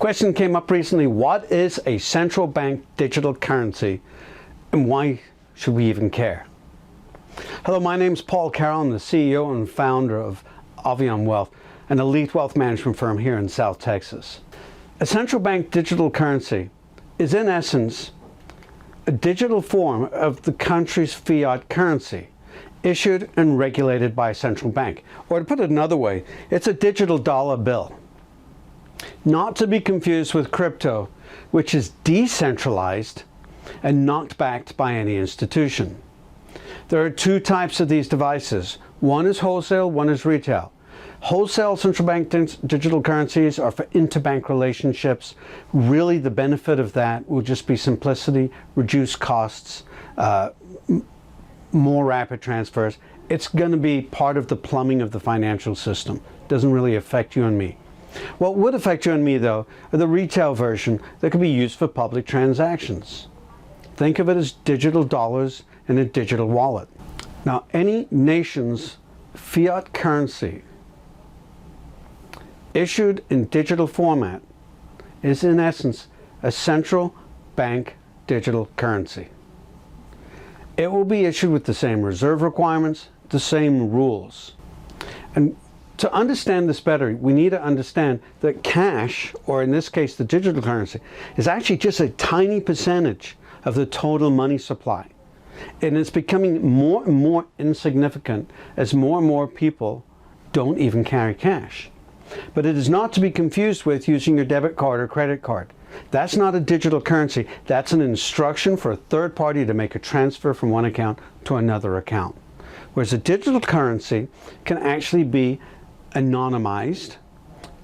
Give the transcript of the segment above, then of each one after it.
Question came up recently: what is a central bank digital currency and why should we even care? Hello, my name is Paul Carroll. I'm the CEO and founder of Avion Wealth, an elite wealth management firm here in South Texas. A central bank digital currency is in essence a digital form of the country's fiat currency, issued and regulated by a central bank. Or to put it another way, it's a digital dollar bill. Not to be confused with crypto, which is decentralized and not backed by any institution. There are two types of these devices. One is wholesale, one is retail. Wholesale central bank digital currencies are for interbank relationships. Really, the benefit of that will just be simplicity, reduced costs, more rapid transfers. It's going to be part of the plumbing of the financial system. It doesn't really affect you and me. What would affect you and me, though, are the retail version that could be used for public transactions. Think of it as digital dollars in a digital wallet. Now, any nation's fiat currency issued in digital format is in essence a central bank digital currency. It will be issued with the same reserve requirements, the same rules. And to understand this better, we need to understand that cash, or in this case the digital currency, is actually just a tiny percentage of the total money supply. And it's becoming more and more insignificant as more and more people don't even carry cash. But it is not to be confused with using your debit card or credit card. That's not a digital currency. That's an instruction for a third party to make a transfer from one account to another account. Whereas a digital currency can actually be anonymized,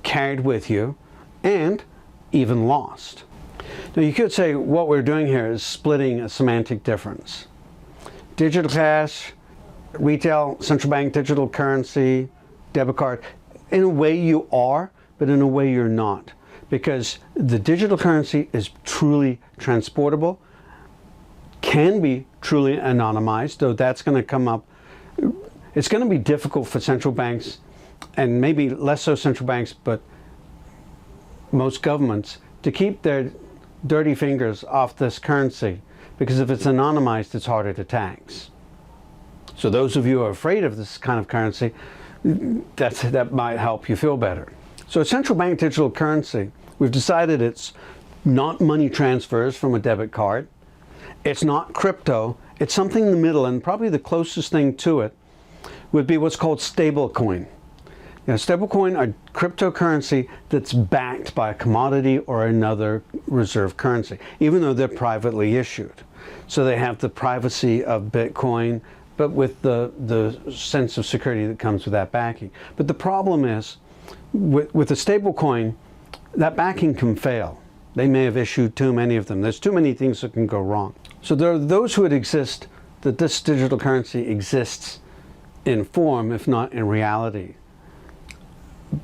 carried with you, and even lost. Now you could say what we're doing here is splitting a semantic difference. Digital cash, retail, central bank digital currency, debit card. In a way you are, but in a way you're not. Because the digital currency is truly transportable, can be truly anonymized, though that's going to come up. It's going to be difficult for central banks, and maybe less so central banks, but most governments, to keep their dirty fingers off this currency, because if it's anonymized, it's harder to tax. So those of you who are afraid of this kind of currency, that might help you feel better. So a central bank digital currency, we've decided it's not money transfers from a debit card. It's not crypto. It's something in the middle, and probably the closest thing to it would be what's called stablecoin. Stablecoin are cryptocurrency that's backed by a commodity or another reserve currency, even though they're privately issued. So they have the privacy of Bitcoin, but with the sense of security that comes with that backing. But the problem is, with a stablecoin, that backing can fail. They may have issued too many of them. There's too many things that can go wrong. So there are those who would insist that this digital currency exists in form, if not in reality.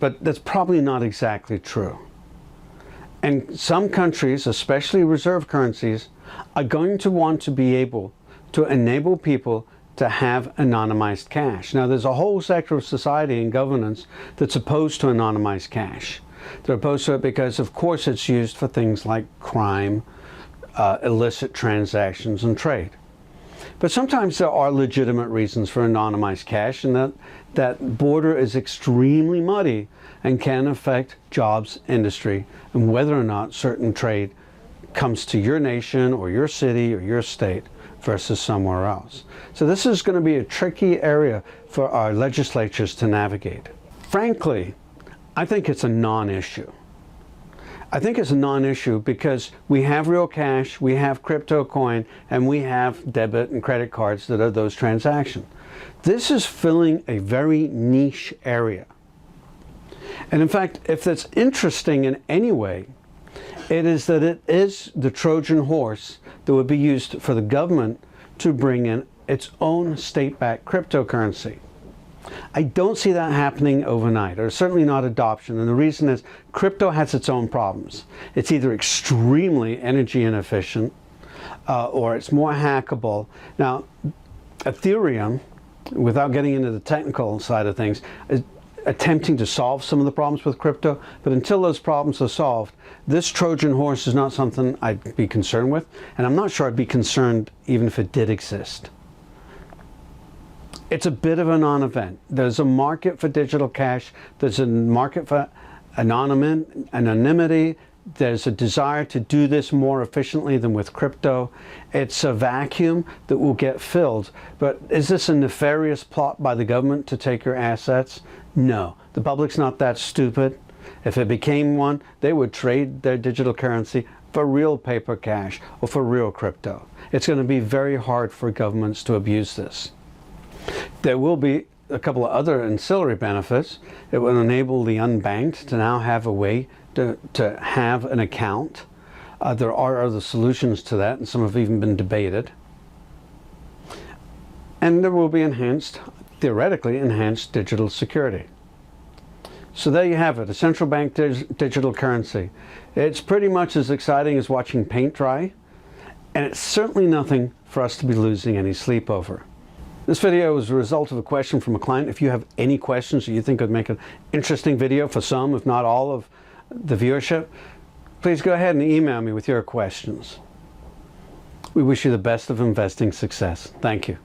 But that's probably not exactly true. And some countries, especially reserve currencies, are going to want to be able to enable people to have anonymized cash. Now, there's a whole sector of society and governance that's opposed to anonymized cash. They're opposed to it because, of course, it's used for things like crime, illicit transactions, and trade. But sometimes there are legitimate reasons for anonymized cash, and that border is extremely muddy and can affect jobs, industry, and whether or not certain trade comes to your nation or your city or your state versus somewhere else. So this is going to be a tricky area for our legislatures to navigate. Frankly, I think it's a non-issue. I think it's a non-issue because we have real cash, we have crypto coin, and we have debit and credit cards that are those transactions. This is filling a very niche area. And in fact, if that's interesting in any way, it is that it is the Trojan horse that would be used for the government to bring in its own state-backed cryptocurrency. I don't see that happening overnight, or certainly not adoption, and the reason is crypto has its own problems. It's either extremely energy inefficient or it's more hackable. Now, Ethereum, without getting into the technical side of things, attempting to solve some of the problems with crypto, but until those problems are solved, this Trojan horse is not something I'd be concerned with, and I'm not sure I'd be concerned even if it did exist. It's a bit of a non-event. There's a market for digital cash, there's a market for anonymity, there's a desire to do this more efficiently than with crypto. It's a vacuum that will get filled. But is this a nefarious plot by the government to take your assets? No. The public's not that stupid. If it became one, they would trade their digital currency for real paper cash or for real crypto. It's going to be very hard for governments to abuse this. There will be a couple of other ancillary benefits. It will enable the unbanked to now have a way to have an account. There are other solutions to that, and some have even been debated. And there will be theoretically enhanced digital security. So there you have it, a central bank digital currency. It's pretty much as exciting as watching paint dry, and it's certainly nothing for us to be losing any sleep over. This video was a result of a question from a client. If you have any questions that you think would make an interesting video for some, if not all of the viewership, please go ahead and email me with your questions. We wish you the best of investing success. Thank you.